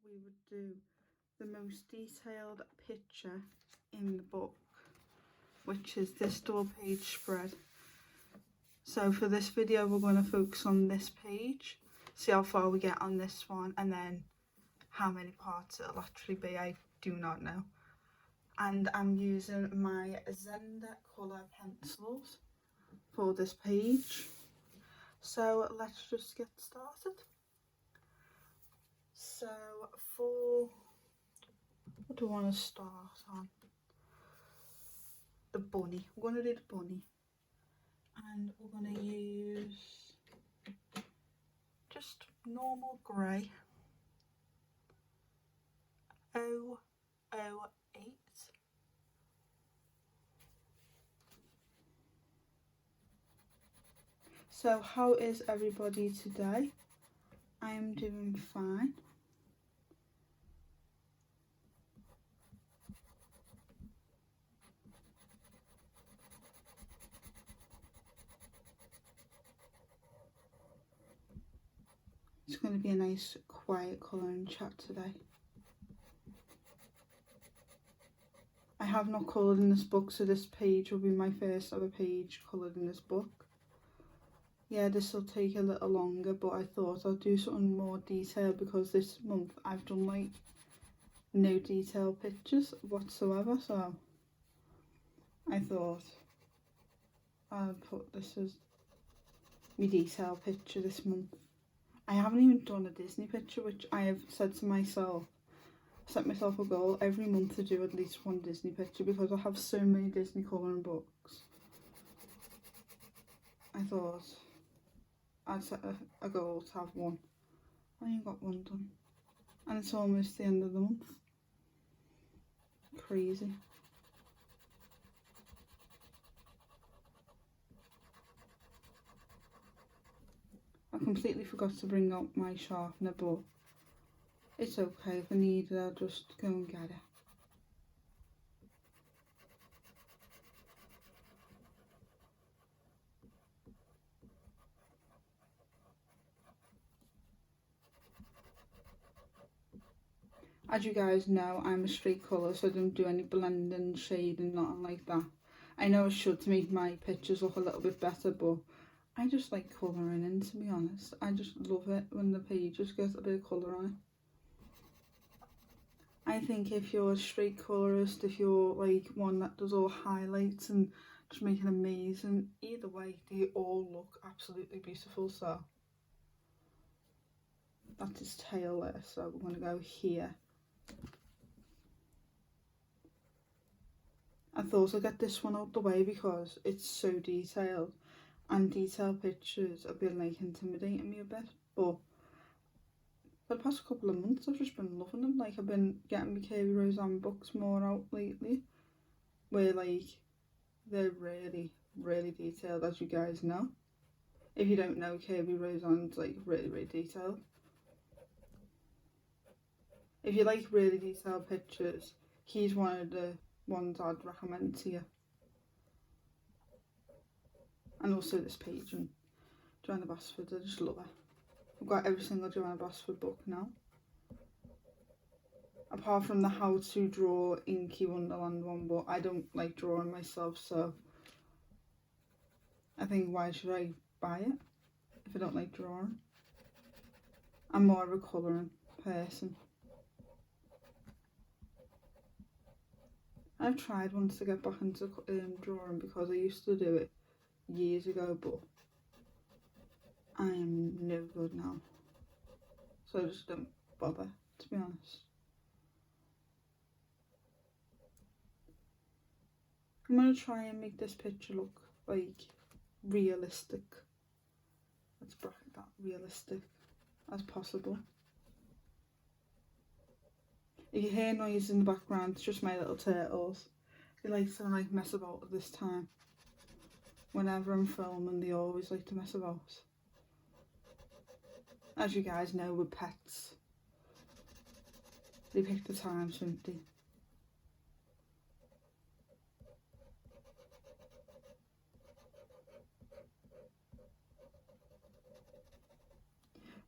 we would do the most detailed picture in the book, which is this double page spread. So for this video we're going to focus on this page, see how far we get on this one, and then how many parts it'll actually be, I do not know. And I'm using my JamieColoringlove pencils for this page. So let's just get started. So for, what do I want to start on? The bunny. We're going to do the bunny. And we're going to use just normal grey. 008. So how is everybody today? I'm doing fine. It's going to be a nice quiet colouring chat today. I have not coloured in this book, so this page will be my first ever page coloured in this book. Yeah, this will take a little longer, but I thought I'll do something more detailed because this month I've done like no detailed pictures whatsoever, so I thought I'll put this as my detailed picture this month. I haven't even done a Disney picture, which I have said to myself, set myself a goal every month to do at least one Disney picture because I have so many Disney colouring books. I thought I'd set a goal to have one. I only got one done. And it's almost the end of the month. Crazy. I completely forgot to bring out my sharpener, but it's okay. If I need it, I'll just go and get it. As you guys know, I'm a straight colour, so I don't do any blending, shading, nothing like that. I know I should to make my pictures look a little bit better, but I just like colouring in, to be honest. I just love it when the pages get a bit of colour on it. I think if you're a straight colourist, if you're like one that does all highlights and just make it amazing, either way, they all look absolutely beautiful. So that's his tail there, so we're going to go here. I thought I'd get this one out the way because it's so detailed, and detailed pictures have been like intimidating me a bit, but for the past couple of months I've just been loving them. Like, I've been getting my Kirby Roseanne books more out lately, where like they're really, really detailed, as you guys know. If you don't know, Kirby Roseanne's like really, really detailed. If you like really detailed pictures, he's one of the ones I'd recommend to you. And also this page and Johanna Bastford, I just love her. I've got every single Johanna Bastford book now. Apart from the How to Draw Inky Wonderland one, but I don't like drawing myself, so I think why should I buy it if I don't like drawing? I'm more of a colouring person. I've tried once to get back into drawing because I used to do it years ago, but I am no good now, so I just don't bother, to be honest. I'm going to try and make this picture look like realistic. Let's bracket that, realistic as possible. If you hear noise in the background, it's just my little turtles. They like to like mess about at this time. Whenever I'm filming, they always like to mess about. As you guys know, with pets, they pick the times, don't they?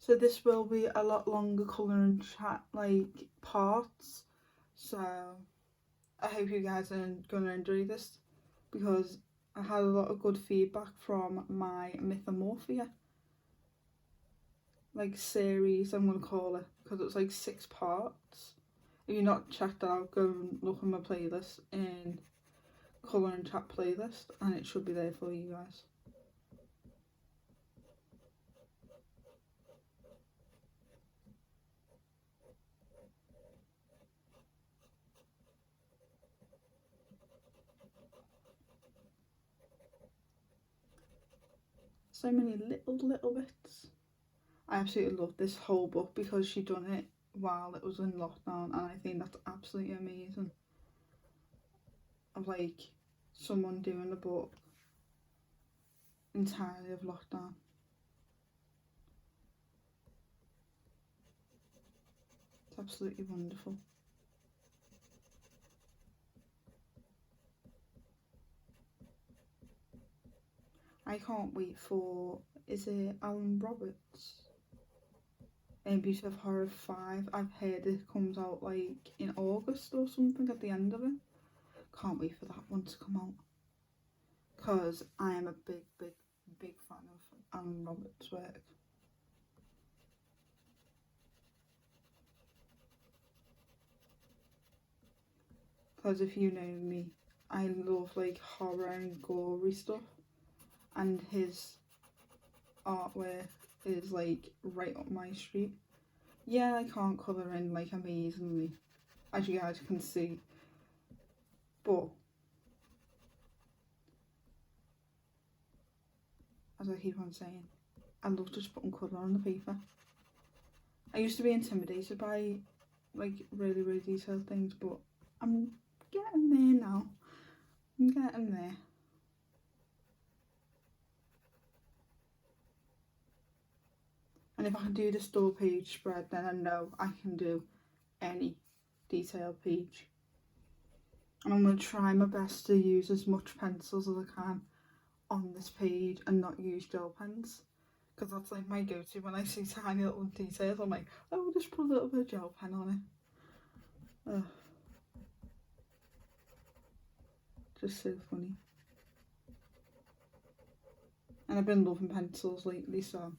So this will be a lot longer colouring chat like parts, so I hope you guys are gonna enjoy this, because I had a lot of good feedback from my Mythomorphia like series, I'm gonna call it, because it was like 6 parts. If you're not checked that out, go and look on my playlist in colour and chat playlist, and it should be there for you guys. So many little bits. I absolutely love this whole book because she done it while it was in lockdown, and I think that's absolutely amazing. Of like someone doing a book entirely of lockdown. It's absolutely wonderful. I can't wait for, is it Alan Roberts? Beauty of Horror 5. I've heard it comes out like in August or something at the end of it. Can't wait for that one to come out, because I am a big fan of Alan Roberts' work. Because if you know me, I love like horror and gory stuff, and his artwork is like right up my street. Yeah, I can't colour in like amazingly, as you guys can see, but as I keep on saying, I love just putting colour on the paper. I used to be intimidated by like really detailed things, but I'm getting there now. I'm getting there. And if I can do the store page spread, then I know I can do any detailed page. And I'm going to try my best to use as much pencils as I can on this page and not use gel pens, because that's like my go-to when I see tiny little details. I'm like, oh, just put a little bit of gel pen on it. Ugh. Just so funny. And I've been loving pencils lately, so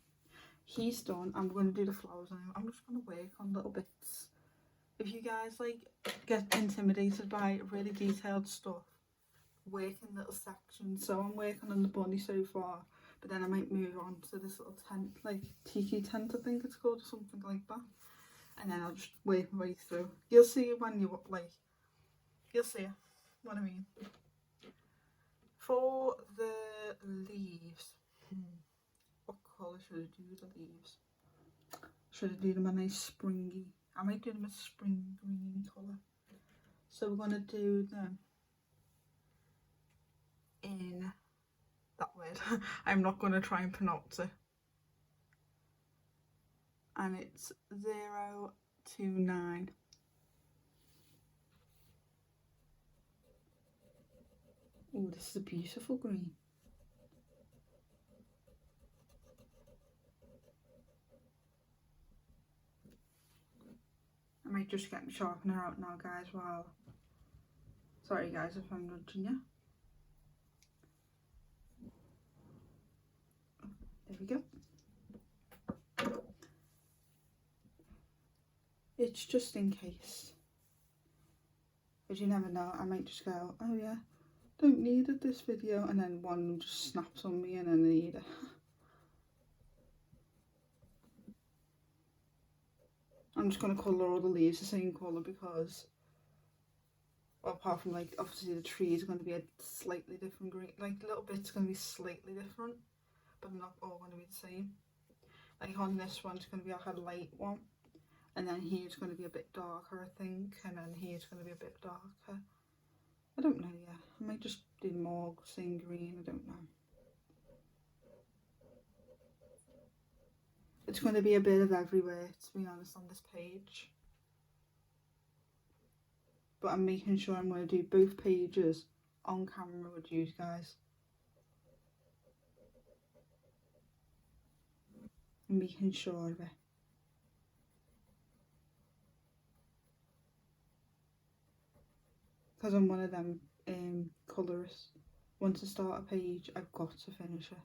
he's done. I'm going to do the flowers now. I'm just going to work on little bits. If you guys like get intimidated by really detailed stuff, work in little sections. So I'm working on the bunny so far, but then I might move on to this little tent, like tiki tent I think it's called, or something like that, and then I'll just work my way through. You'll see when you like, you'll see what I mean. For the leaves, what colour should I do the leaves? Should I do them a nice springy? I might do them a spring green colour. So we're going to do them in that word. I'm not going to try and pronounce it. And it's 029. Oh, this is a beautiful green. I might just get my sharpener out now, guys, while... Sorry, guys, if I'm nudging you. There we go. It's just in case. Because you never know, I might just go, oh yeah, don't need it this video, and then one just snaps on me and then I need it. I'm just going to colour all the leaves the same colour because, well, apart from like, obviously the trees are going to be a slightly different green, like little bits going to be slightly different, but not all going to be the same. Like on this one, it's going to be like a light one, and then here's going to be a bit darker, I think, and then here's going to be a bit darker. I don't know yet. I might just do more same green, I don't know. It's going to be a bit of everywhere, to be honest, on this page. But I'm making sure I'm going to do both pages on camera with you guys. I'm making sure of it. because I'm one of them colourists. Once I start a page, I've got to finish it.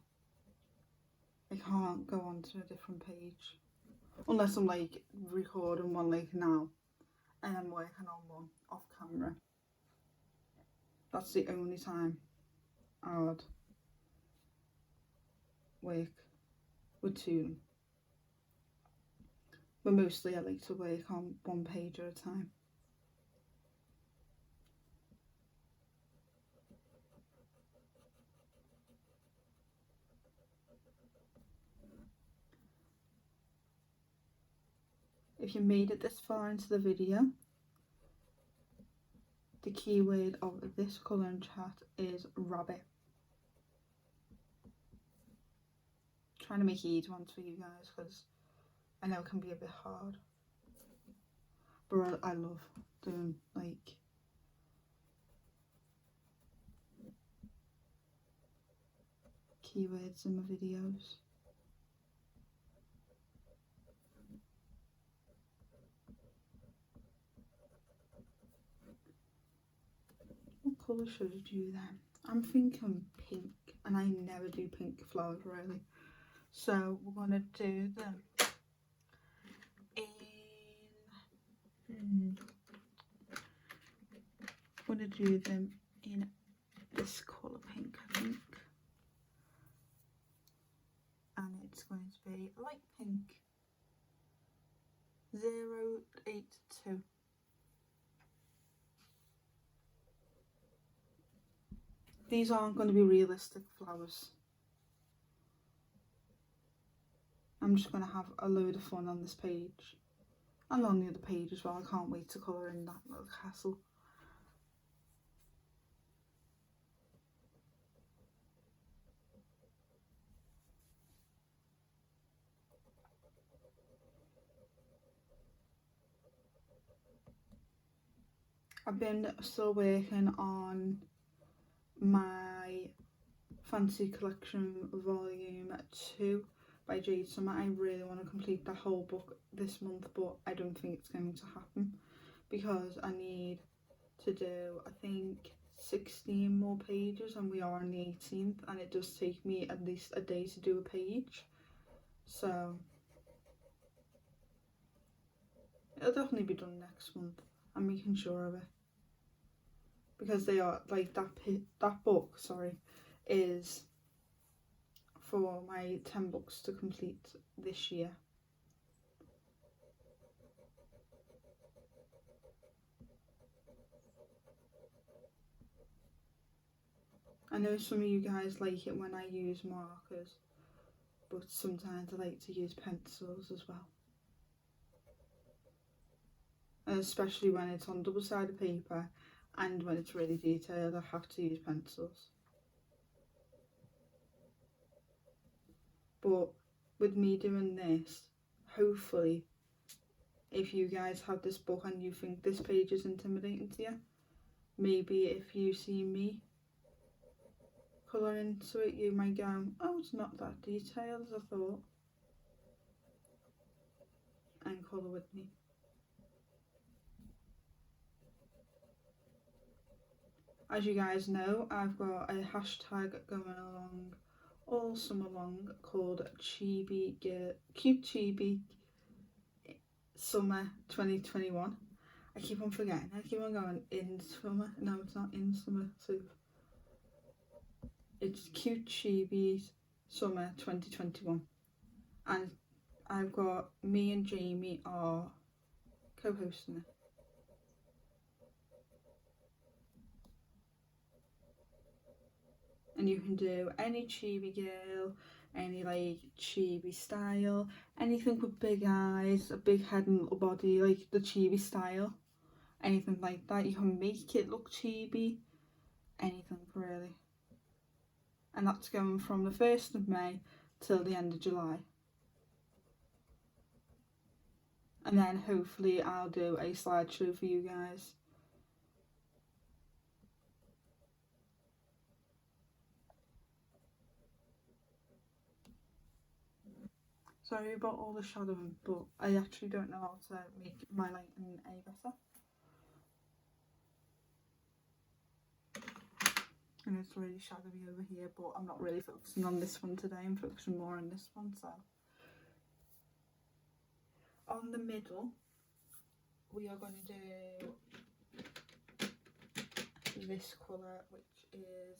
I can't go on to a different page unless I'm like recording one like now and I'm working on one off camera. That's the only time I'd work with two. But mostly I like to work on one page at a time. If you made it this far into the video, the keyword of this colouring chat is rabbit. I'm trying to make easy ones for you guys because I know it can be a bit hard. But I love doing like keywords in my videos. What colour should I do then? I'm thinking pink, and I never do pink flowers really. So we're gonna do them in. I'm gonna do them in this colour pink, I think, and it's going to be light pink 082. These aren't going to be realistic flowers. I'm just going to have a load of fun on this page and on the other page as well. I can't wait to colour in that little castle. I've been still working on my Fancy Collection Volume 2 by Jade Summer. I really want to complete the whole book this month, but I don't think it's going to happen because I need to do, I think, 16 more pages, and we are on the 18th, and it does take me at least a day to do a page, so it'll definitely be done next month. I'm making sure of it because they are like that book, sorry, is for my 10 books to complete this year. I know some of you guys like it when I use markers, but sometimes I like to use pencils as well. And especially when it's on double-sided paper and when it's really detailed, I have to use pencils. But with me doing this, hopefully, if you guys have this book and you think this page is intimidating to you, maybe if you see me colour into it, you might go, oh, it's not that detailed as I thought, and colour with me. As you guys know, I've got a hashtag going along all summer long called Chibi Girl, Cute Chibi Summer 2021. I keep on forgetting, I keep on going in summer. No, it's not in summer, so it's Cute Chibi Summer 2021. And I've got me and Jamie are co-hosting it. And you can do any chibi girl, any like chibi style, anything with big eyes, a big head and little body, like the chibi style, anything like that. You can make it look chibi, anything really. And that's going from the 1st of May till the end of July. And then hopefully I'll do a slideshow for you guys. Sorry about all the shadowing, but I actually don't know how to make my lighting any better. and it's really shadowy over here, but I'm not really focusing on this one today. I'm focusing more on this one. So on the middle we are going to do this colour, which is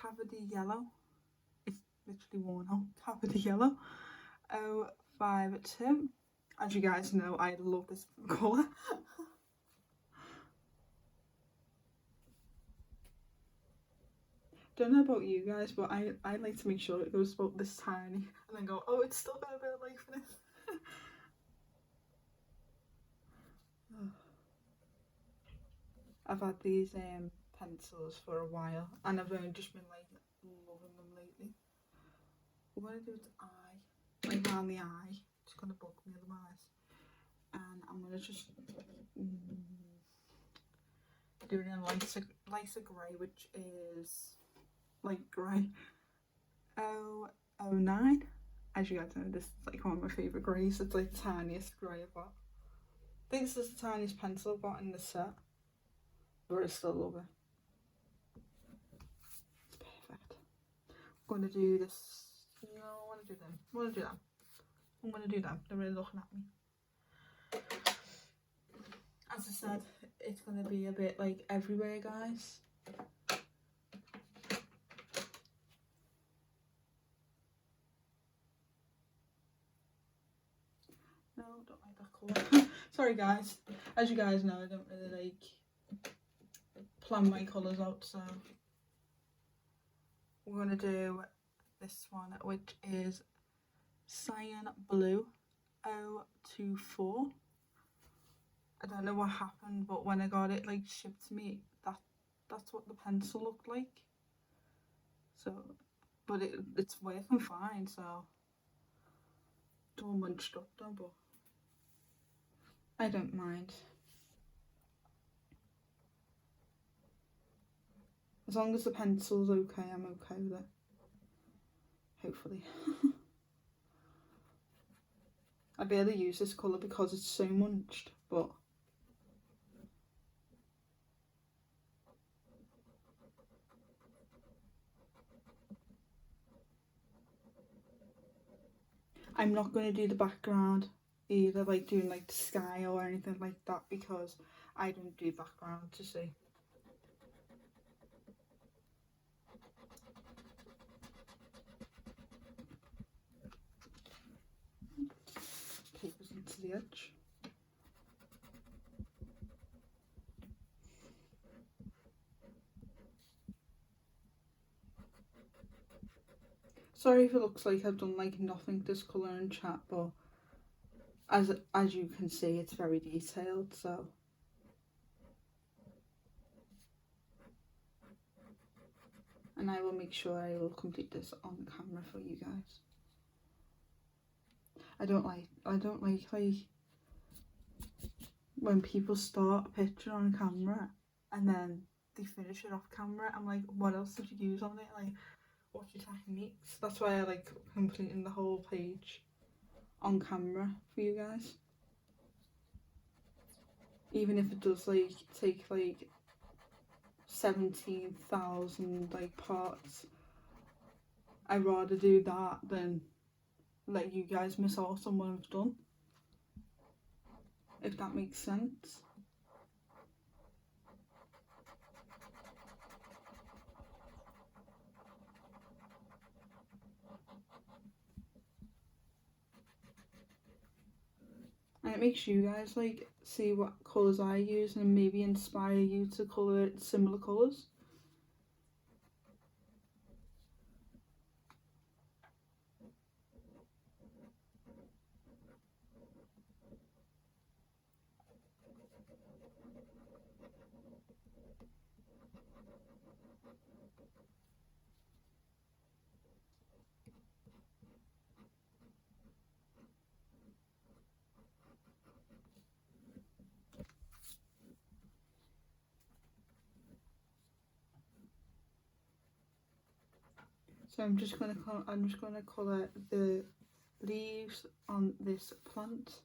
Cavity Yellow. It's literally worn out. Cavity Yellow 052. As you guys know, I love this colour. Don't know about you guys, but I like to make sure it goes about this tiny and then go, oh, it's still got a bit of life in it. I've had these pencils for a while and I've just been like loving them lately. We're going to do its eye, like around the eye. It's going to bug me otherwise. And I'm going to just do it in lighter grey, which is light grey 009. As you guys know, this is like one of my favourite greys. It's like the tiniest grey I've got. I think this is the tiniest pencil I've got in the set, but I still love it. It's perfect. I'm going to do this. No, I want to do them. I want to do them. I'm going to do them. They're really looking at me. As I said, it's going to be a bit like everywhere, guys. No, I don't like that colour. Sorry guys, as you guys know, I don't really like plan my colours out, so we're going to do this one, which is Cyan Blue 024. I don't know what happened, but when I got it like shipped to me, that's what the pencil looked like. So, but it's working fine, so it's all munched up though, but I don't mind. As long as the pencil's okay, I'm okay with it. Hopefully. I barely use this colour because it's so munched, but I'm not going to do the background either, like doing like the sky or anything like that, because I don't do background to see. Papers into the edge. Sorry if it looks like I've done like nothing this colour in chat, but as you can see, it's very detailed, so. And I will make sure I will complete this on the camera for you guys. I don't like when people start a picture on camera and then they finish it off camera. I'm like, what else did you use on it? Like, what's your techniques? That's why I like completing the whole page on camera for you guys. Even if it does like take like 17,000 like parts, I'd rather do that than let you guys miss out on what I've done, if that makes sense. And it makes you guys like see what colours I use and maybe inspire you to colour similar colours. So I'm just gonna colour the leaves on this plant.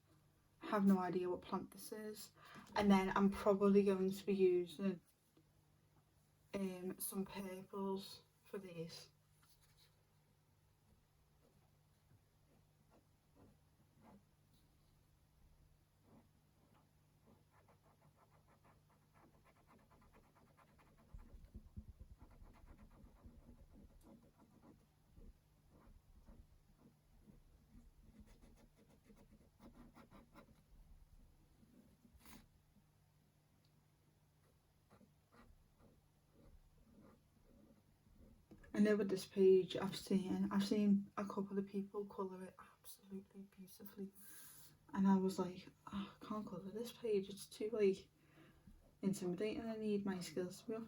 I have no idea what plant this is, and then I'm probably going to be using some purples for these. I know with this page I've seen a couple of people colour it absolutely beautifully, and I was like, oh, I can't colour this page, it's too like intimidating, I need my skills to be up.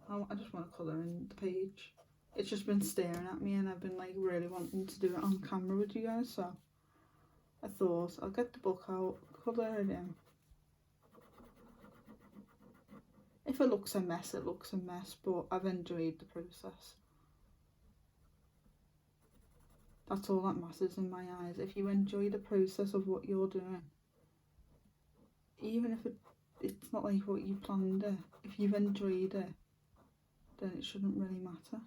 No, I just want to colour in the page. It's just been staring at me and I've been like really wanting to do it on camera with you guys, so I thought I'll get the book out, colour it in. If it looks a mess, it looks a mess, but I've enjoyed the process. That's all that matters in my eyes. If you enjoy the process of what you're doing, even if it's not like what you planned it, if you've enjoyed it, then it shouldn't really matter.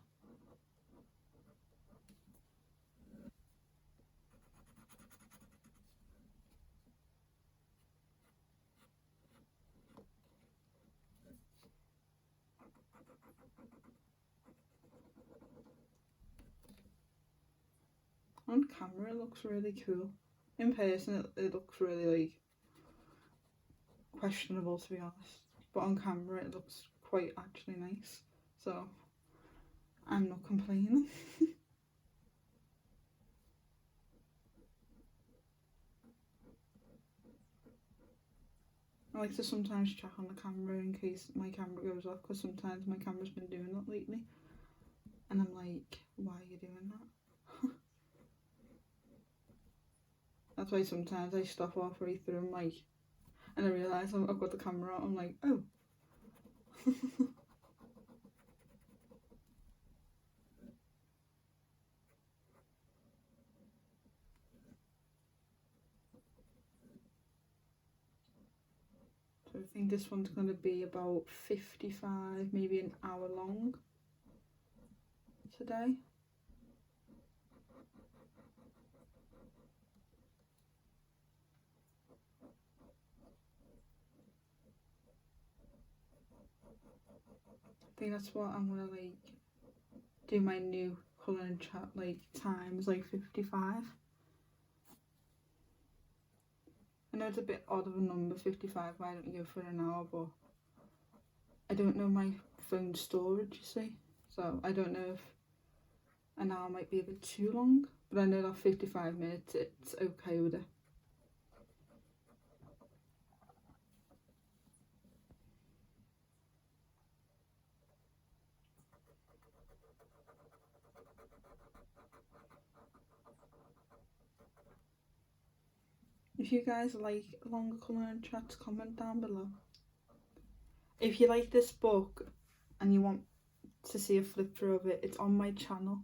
On camera it looks really cool. In person it looks really like questionable, to be honest, but on camera it looks quite actually nice, so I'm not complaining. I like to sometimes check on the camera in case my camera goes off, because sometimes my camera's been doing that lately and I'm like, why are you doing that? That's why sometimes I stop halfway through and like, and I realise I've got the camera out, I'm like, oh. So I think this one's going to be about 55, maybe an hour long today. I think that's what I'm gonna like do my new colouring chat like times like 55. I know it's a bit odd of a number, 55, why don't you go for an hour, but I don't know my phone storage, you see, so I don't know if an hour might be a bit too long, but I know that 55 minutes it's okay with it. If you guys like longer colouring chats, comment down below. If you like this book and you want to see a flip through of it, it's on my channel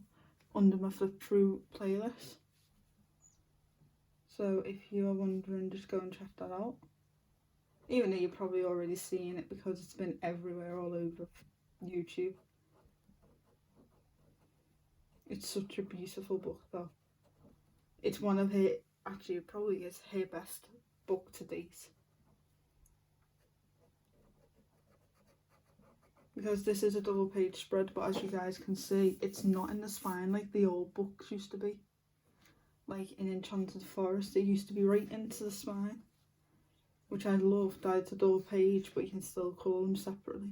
under my flip through playlist. So if you're wondering, just go and check that out. Even though you've probably already seen it because it's been everywhere all over YouTube. It's such a beautiful book though. It's one of her, actually it probably is her best book to date. Because this is a double page spread, but as you guys can see, it's not in the spine like the old books used to be. Like in Enchanted Forest, it used to be right into the spine, which I loved. It's a double page, but you can still call them separately.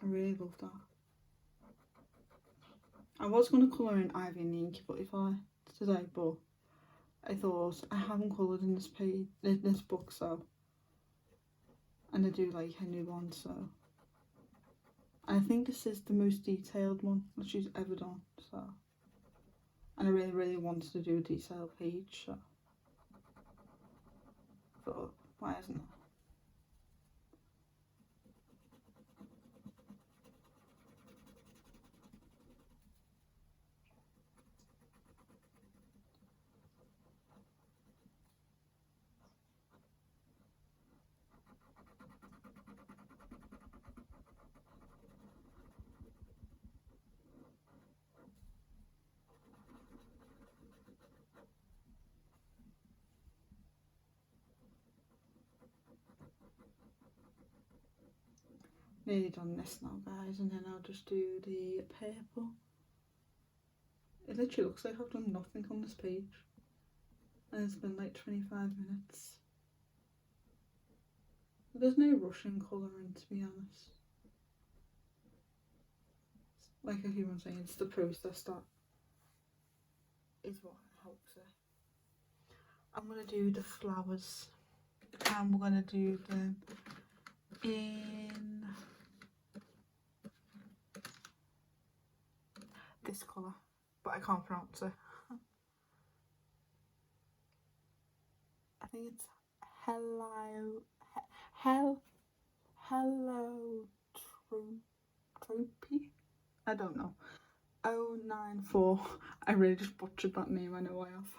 I really love that. I was going to colour in Ivy and the Incubator today, but I thought I haven't coloured in this book, so, and I do like her new one, so. I think this is the most detailed one that she's ever done, so. And I really wanted to do a detailed page, so. But why isn't it? Nearly done this now, guys, and then I'll just do the purple. It literally looks like I've done nothing on this page, and it's been like 25 minutes. There's no rush in colouring, to be honest. Like I keep on saying, it's the process that is what helps it. I'm going to do the flowers, and we're going to do them in this colour, but I can't pronounce it. I think it's helotropy. I don't know. 094. I really just butchered that name. I know I have.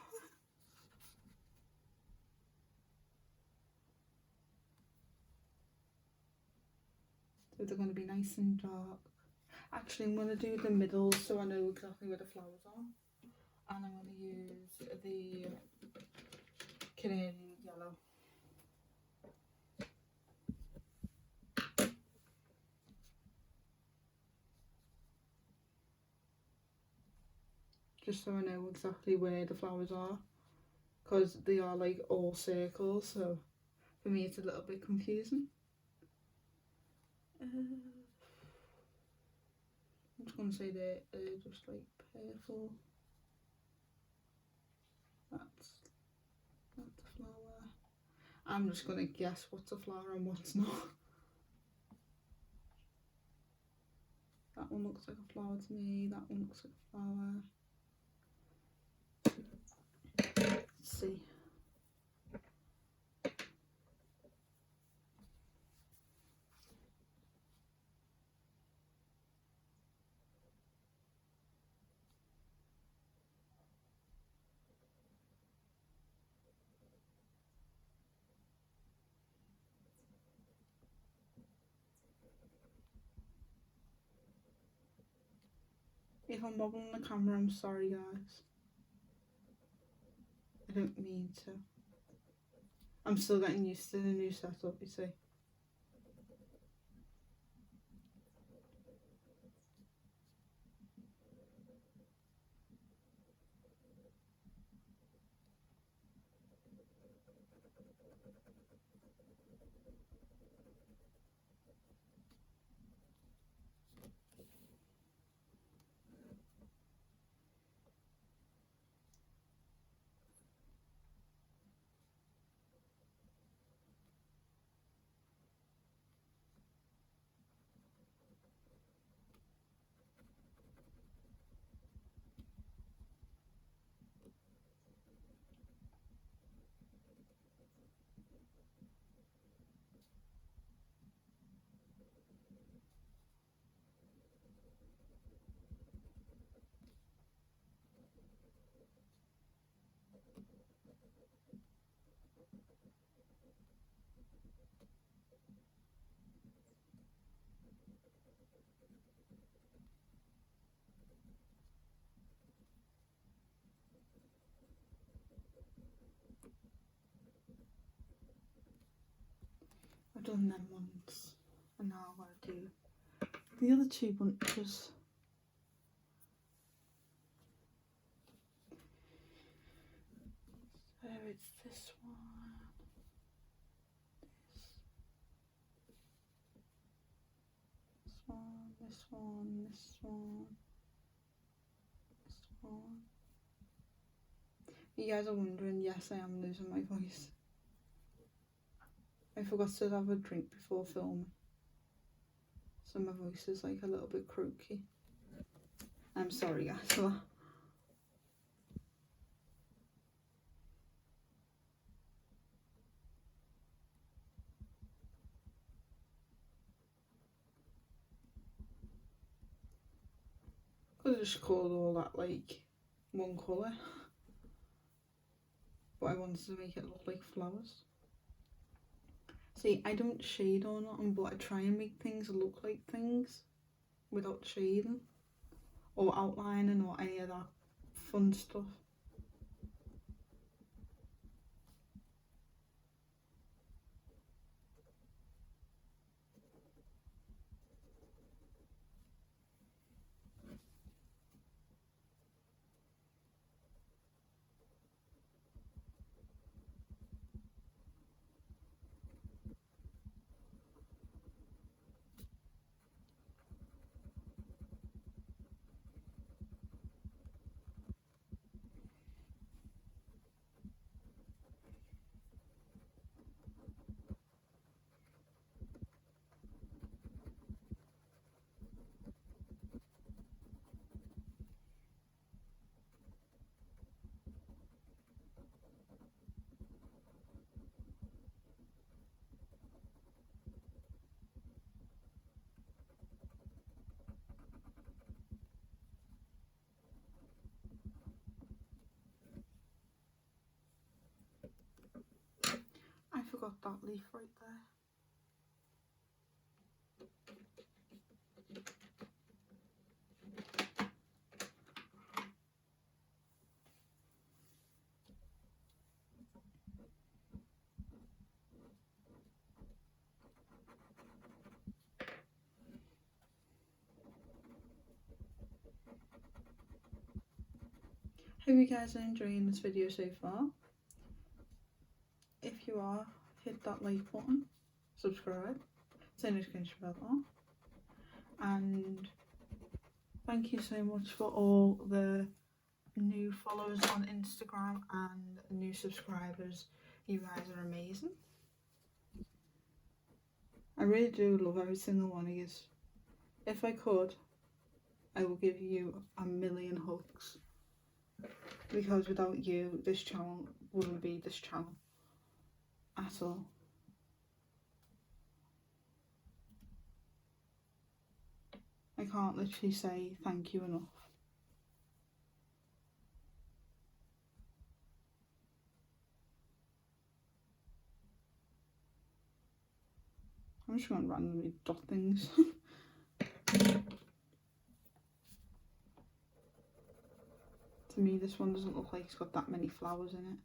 So they're going to be nice and dark. Actually, I'm going to do the middle so I know exactly where the flowers are. And I'm going to use the Canary yellow. Just so I know exactly where the flowers are. Because they are like all circles, so for me it's a little bit confusing. I'm just going to say they're just like purple. That's a flower. I'm just going to guess what's a flower and what's not. That one looks like a flower to me, that one looks like a flower. Let's see. If I'm wobbling the camera, I'm sorry guys. I don't mean to. I'm still getting used to the new setup, you see. I've done them once, and now I'm going to do the other two bunches. So it's this one, this one, this one. You guys are wondering, yes, I am losing my voice. I forgot to have a drink before filming, so my voice is like a little bit croaky. I'm sorry guys for that. Could have just called all that like one colour, but I wanted to make it look like flowers. See, I don't shade or nothing, but I try and make things look like things without shading or outlining or any of that fun stuff. got that leaf right there. Hope you guys are enjoying this video so far. If you are, hit that like button, subscribe, turn the notification bell on, and thank you so much for all the new followers on Instagram and new subscribers. You guys are amazing. I really do love every single one of you. If I could, I will give you 1,000,000 hugs. Because without you, this channel wouldn't be this channel at all. I can't literally say thank you enough. I'm just going to randomly dot things. To me, this one doesn't look like it's got that many flowers in it.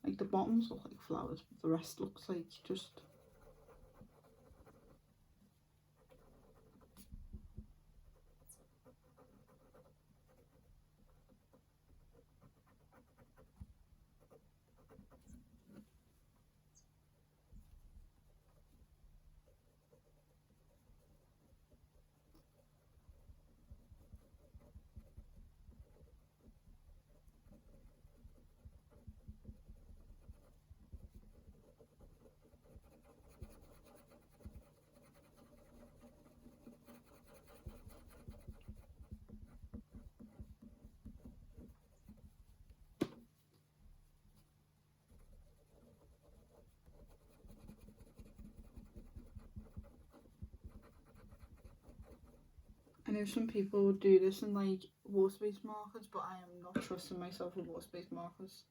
Like the bottoms look like flowers, but the rest looks like just... I know some people would do this in like water-based markers, but I am not trusting myself with water-based markers.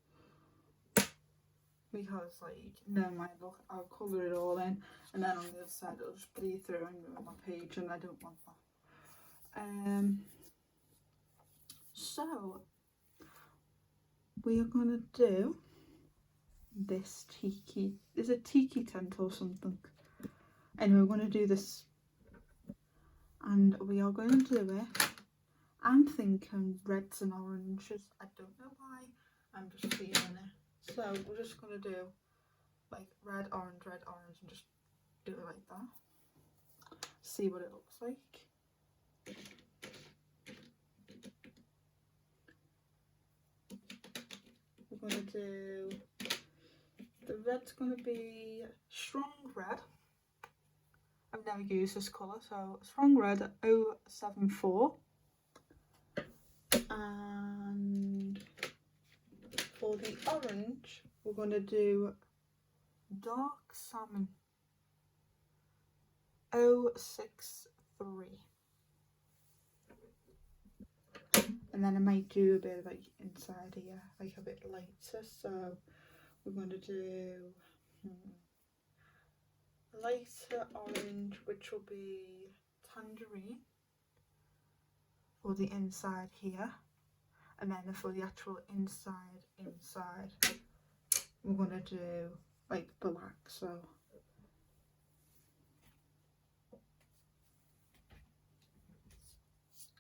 Because like, never mind, look, I'll colour it all in, and then on the other side it'll just bleed through and ruin my page, and I don't want that. So we are gonna do this tiki. Is it tiki tent or something? Anyway, we're gonna do this, and we are going to do it. I'm thinking reds and oranges. I don't know why. I'm just feeling it. So we're just gonna do like red, orange, and just do it like that. See what it looks like. We're gonna do, the red's gonna be strong red. I've never used this colour, so strong red 074. And for the orange, we're gonna do dark salmon 063. And then I might do a bit of like inside here, like a bit lighter. So we're gonna do lighter orange, which will be tangerine for the inside here, and then for the actual inside we're gonna do like black. So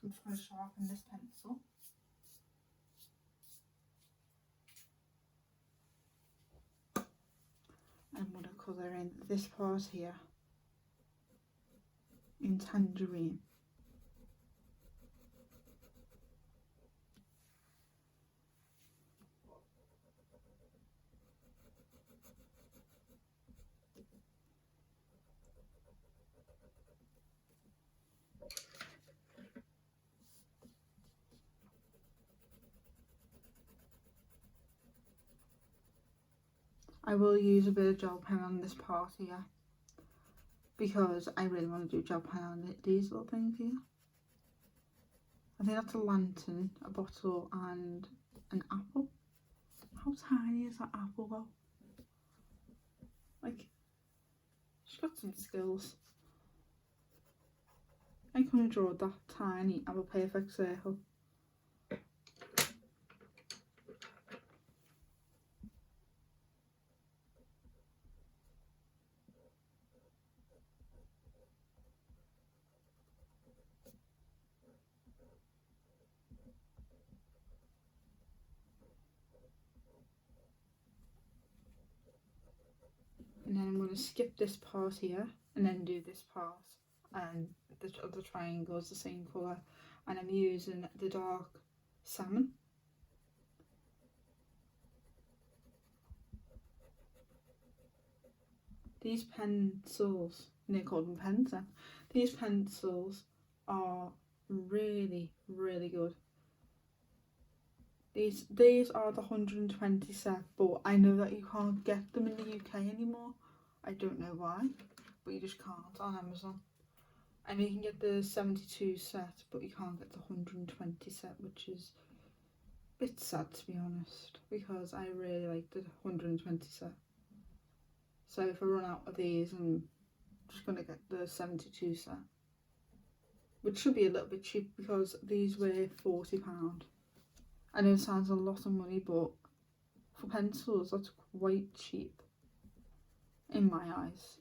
I'm just going to sharpen this pencil. I'm going to colour in this part here in tangerine. I will use a bit of gel pen on this part here because I really want to do gel pen on these little things here. I think that's a lantern, a bottle and an apple. How tiny is that apple though? got some skills. I couldn't draw that tiny of a perfect circle. And then I'm going to skip this part here and then do this part, and the other triangle is the same colour, and I'm using the dark salmon. These pencils, they're called them pens then. These pencils are really, really good. These are the 120 set, but I know that you can't get them in the UK anymore. I don't know why, but you just can't on Amazon. And you can get the 72 set, but you can't get the 120 set, which is a bit sad to be honest, because I really like the 120 set. So if I run out of these, I'm just going to get the 72 set, which should be a little bit cheap because these were £40. I know it sounds a lot of money, but for pencils that's quite cheap in my eyes.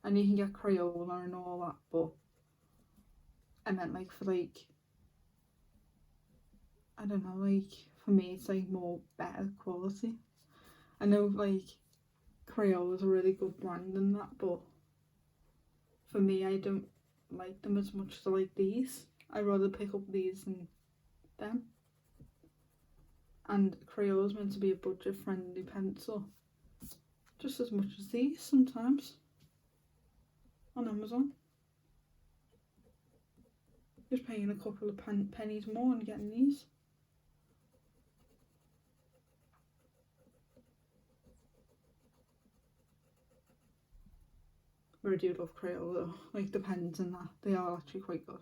And you can get Crayola and all that, but I meant like for like, I don't know, like for me it's like more better quality. I know like Crayola's a really good brand and that, but for me I don't like them as much as I like these. I'd rather pick up these than them. And Crayola's meant to be a budget friendly pencil, just as much as these sometimes on Amazon. Just paying a couple of pennies more and getting these. But I do love Crayola though, like the pens and that, they are actually quite good.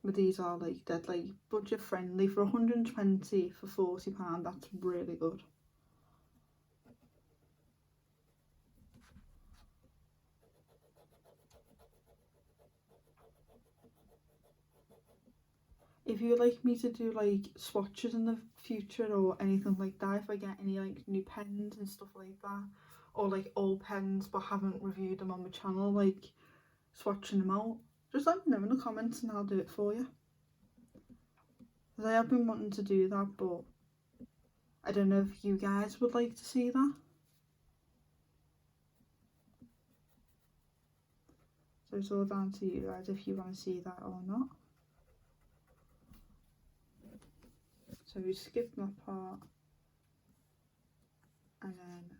But these are like dead like budget friendly for 120 for £40, that's really good. If you would like me to do like swatches in the future or anything like that, if I get any like new pens and stuff like that, or like old pens but haven't reviewed them on my channel, like swatching them out, just let me know in the comments and I'll do it for you. Because I have been wanting to do that, but I don't know if you guys would like to see that. So it's all down to you guys if you want to see that or not. So we skip that part, and then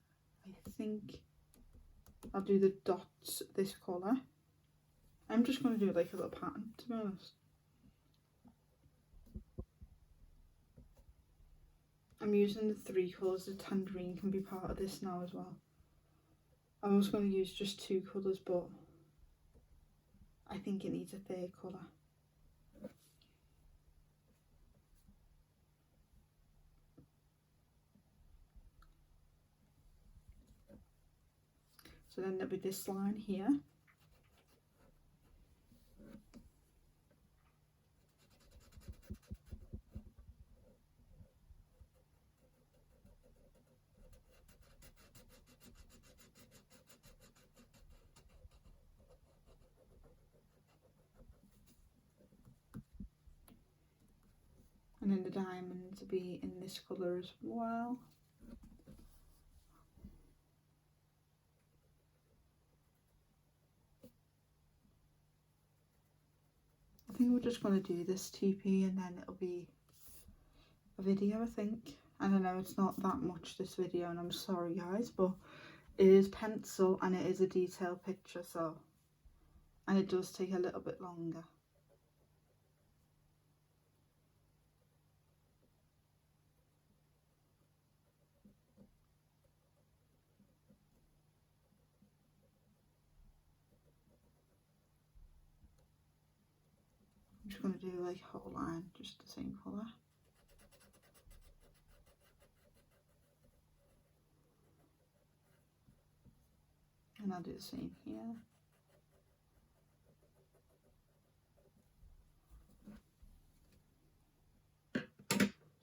I think I'll do the dots this colour. I'm just going to do like a little pattern, to be honest. I'm using the 3 colours, the tangerine can be part of this now as well. I was going to use just 2 colours, but I think it needs a 3rd colour. So then there'll be this line here. And then the diamonds will be in this colour as well. I think we're just going to do this TP and then it'll be a video, I think. I don't know, it's not that much this video and I'm sorry guys, but it is pencil and it is a detailed picture, so, and it does take a little bit longer. I'm just going to do like whole line, just the same colour. And I'll do the same here.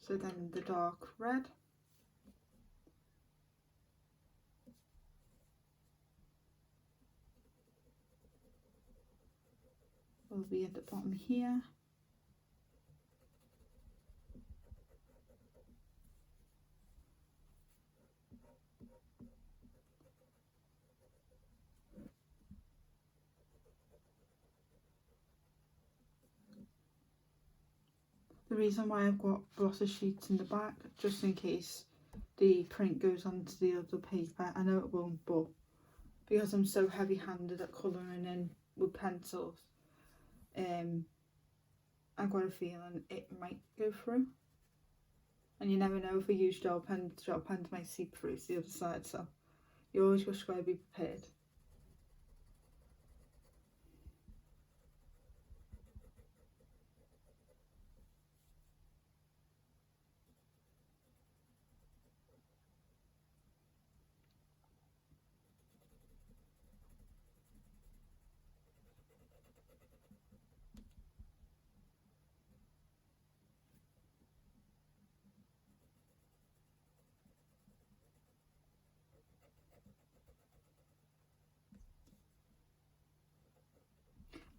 So then the dark red. Will be at the bottom here. The reason why I've got blotter sheets in the back, just in case the print goes onto the other paper. I know it won't, but because I'm so heavy-handed at colouring in with pencils, I've got a feeling it might go through. And you never know, if I use gel pens might seep through to the other side, so you always just got to be prepared.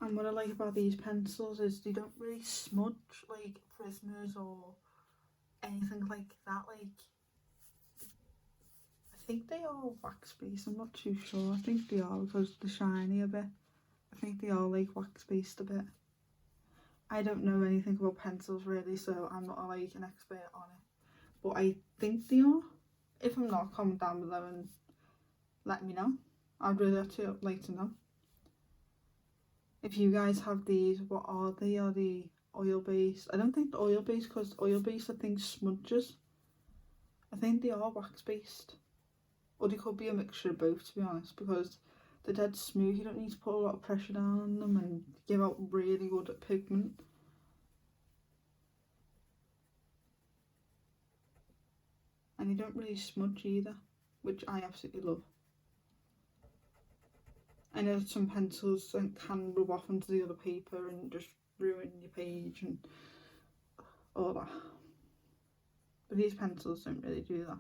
And what I like about these pencils is they don't really smudge like Prismas or anything like that. Like, I think they are wax based, I'm not too sure. I think they are because they're shiny a bit. I think they are like wax based a bit. I don't know anything about pencils really, so I'm not like an expert on it. But I think they are. If I'm not, comment down below and let me know. I'd really like to know. If you guys have these, what are they? Are they oil based? I don't think they're oil based, because oil based I think smudges. I think they are wax based. Or they could be a mixture of both, to be honest, because they're dead smooth. You don't need to put a lot of pressure down on them and give out really good pigment. And they don't really smudge either, which I absolutely love. I know some pencils can rub off onto the other paper and just ruin your page and all that. But these pencils don't really do that.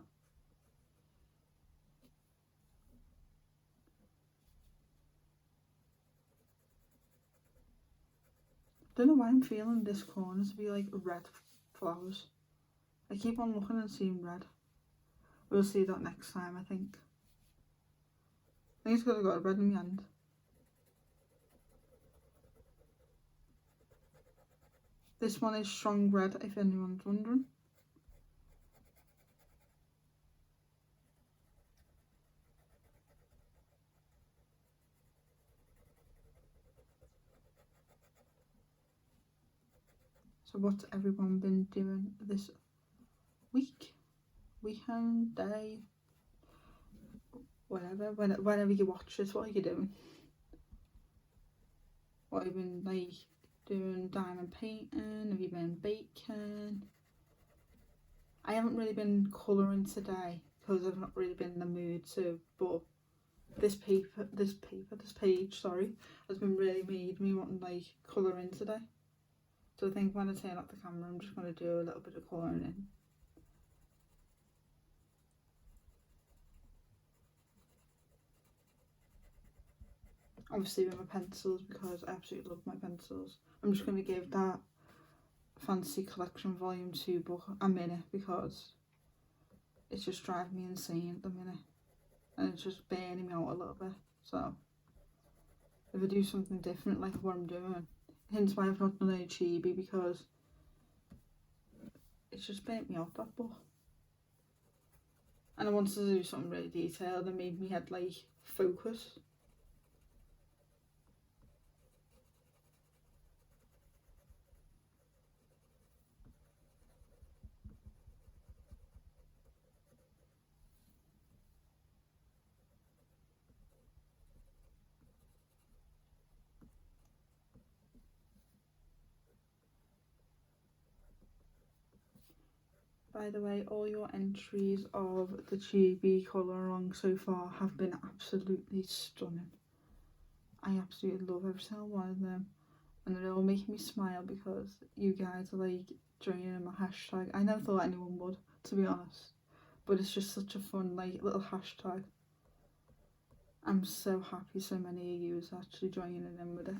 Don't know why I'm feeling this corner to be like red flowers. I keep on looking and seeing red. We'll see that next time, I think. I think it's because I got a red in the end. This one is strong red, if anyone's wondering. So what's everyone been doing this week? Weekend, day? Whatever, whenever you watch this, what are you doing? What have you been like doing? Diamond painting? Have you been baking? I haven't really been colouring today because I've not really been in the mood to, but this page, sorry, has been really made me wanting like colouring today. So I think when I turn off the camera, I'm just going to do a little bit of colouring in. Obviously with my pencils, because I absolutely love my pencils. I'm just going to give that Fantasy Collection Volume 2 book a minute because it's just driving me insane at the minute. And it's just burning me out a little bit. So if I do something different like what I'm doing, hence why I've not done any chibi, because it's just burnt me out, that book. And I wanted to do something really detailed that made me head like focus. By the way, all your entries of the GB colour along so far have been absolutely stunning. I absolutely love every single one of them, and they're all making me smile because you guys are like joining in my hashtag. I never thought anyone would, to be honest, but it's just such a fun like little hashtag. I'm so happy so many of you are actually joining in with it.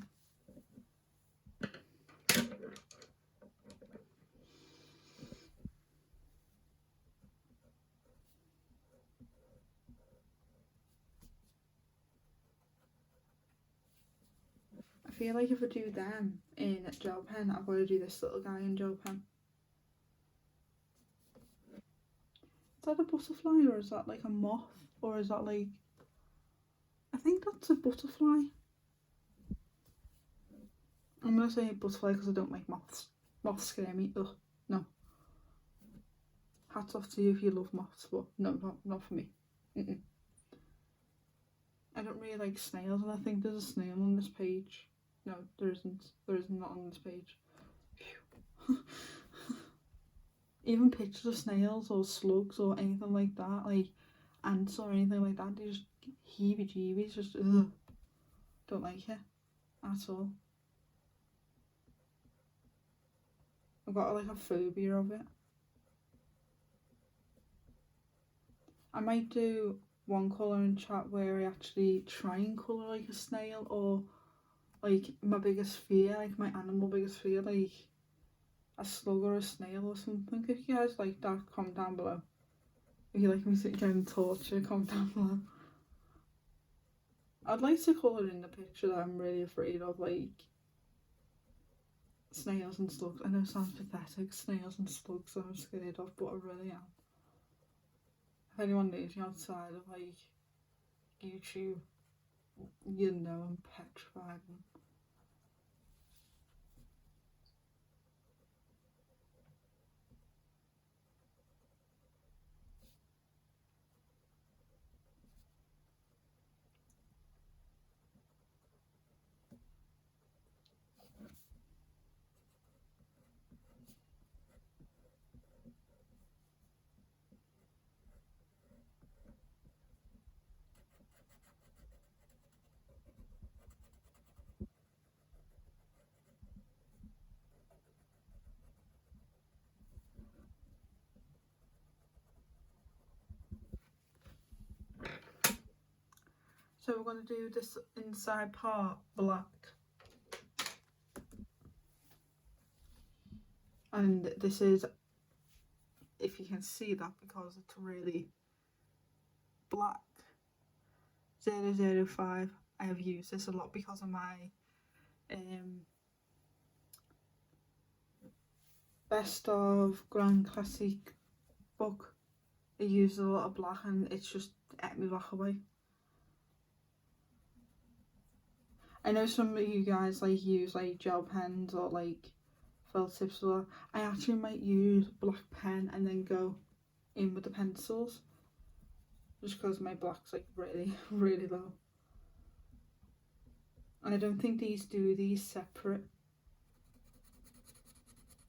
I feel like if I do them in gel pen, I've got to do this little guy in gel pen. Is that a butterfly or is that like a moth? Or is that like... I think that's a butterfly. I'm going to say butterfly because I don't like moths. Moths scare me. Ugh, no. Hats off to you if you love moths, but no, not for me. I don't really like snails, and I think there's a snail on this page. No, there isn't. There is not on this page. Even pictures of snails or slugs or anything like that, like ants or anything like that, they just heebie-jeebies, just ugh. Don't like it at all. I've got like a phobia of it. I might do one colour in chat where I actually try and colour like a snail, or like my biggest fear, like my animal biggest fear, like a slug or a snail or something. If you guys like that, comment down below. If you like me getting tortured, comment down below. I'd like to colour in the picture that I'm really afraid of, like snails and slugs. I know it sounds pathetic, snails and slugs that I'm scared of, but I really am. If anyone knows me outside of like YouTube, you know I'm petrified of them. So we're going to do this inside part black. And this is, if you can see that, because it's really black, 005. I have used this a lot because of my Best of Grand Classic book. I used a lot of black and it's just ate me black away. I know some of you guys like use like gel pens or like felt tips or that. I actually might use black pen and then go in with the pencils, just because my black's like really really low, and I don't think these do these separate.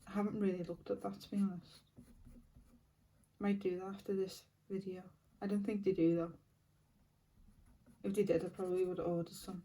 I haven't really looked at that, to be honest. Might do that after this video. I don't think they do though. If they did, I probably would order some.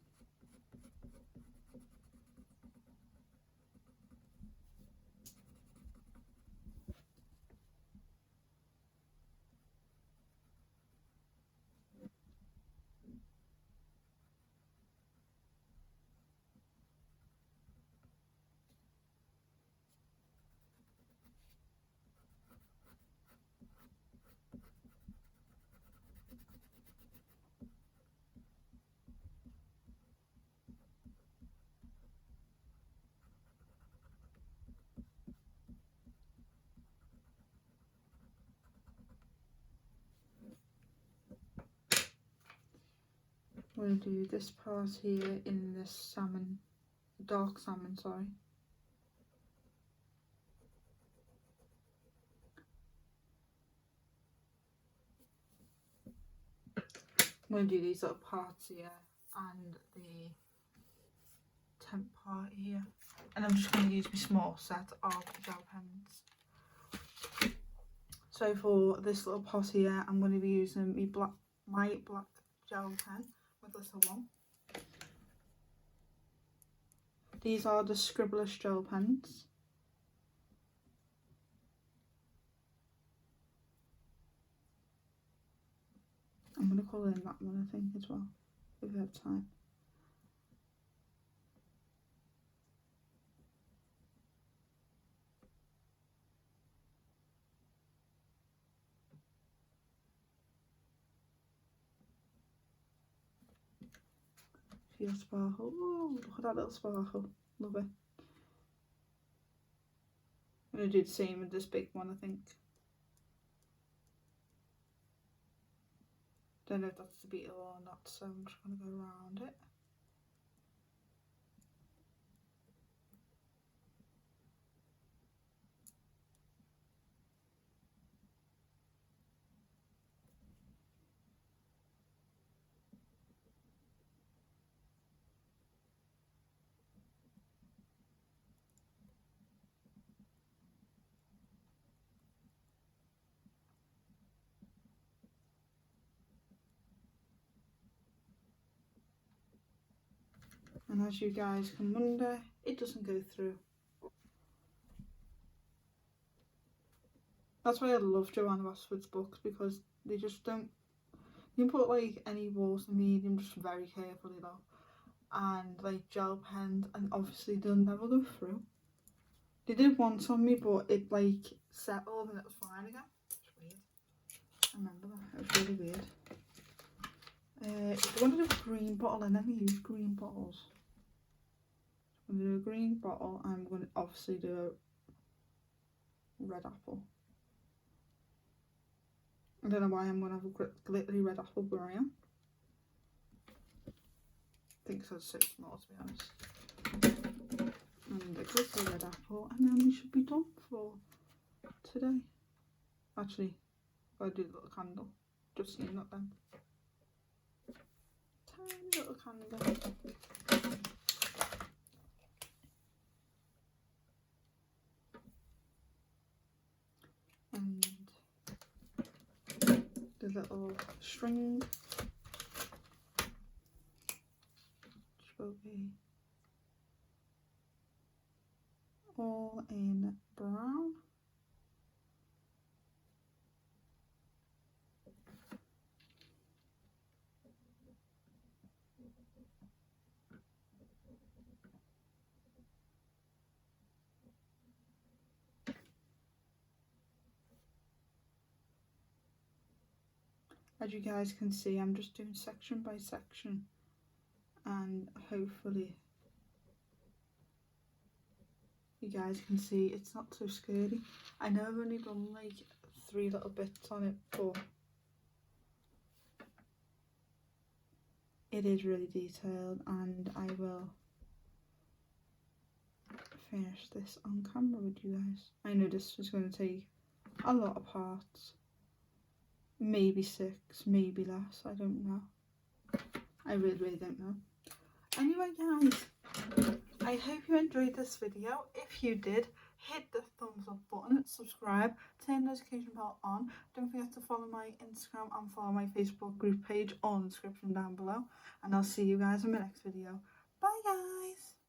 I'm going to do this part here in this salmon, dark salmon, sorry. I'm going to do these little parts here and the temp part here, and I'm just going to use my small set of gel pens. So for this little pot here, I'm going to be using my black gel pen, my glitter one. These are the Scribblers gel pens. I'm going to colour in that one, I think, as well, if we have time. See that sparkle? Oh, look at that little sparkle. Love it. I'm going to do the same with this big one, I think. Don't know if that's the beetle or not, so I'm just going to go around it. And as you guys can wonder, it doesn't go through. That's why I love Johanna Bastford's books, because they just don't. You can put like any water medium, just very carefully though, and like gel pens, and obviously they'll never go through. They did once on me, but it like settled and it was fine again. It's weird. I remember that. It was really weird. If I want to do a green bottle, I never use green bottles. I'm going to do a green bottle. I'm going to obviously do a red apple. I don't know why I'm going to have a glittery red apple, but I am. I think so, it's so small, to be honest. And a glittery red apple, and then we should be done for today. Actually, I'll do a little candle. Just seeing that then. Tiny little candle. And the little string, which will be all in brown. As you guys can see, I'm just doing section by section, and hopefully you guys can see it's not so scary. I know I've only done like 3 little bits on it, but it is really detailed, and I will finish this on camera with you guys. I know this is going to take a lot of parts. Maybe 6, maybe less, I don't know. I really don't know. Anyway guys, I hope you enjoyed this video. If you did, hit the thumbs up button, subscribe, turn the notification bell on. Don't forget to follow my Instagram and follow my Facebook group page, all in the description down below. And I'll see you guys in my next video. Bye guys!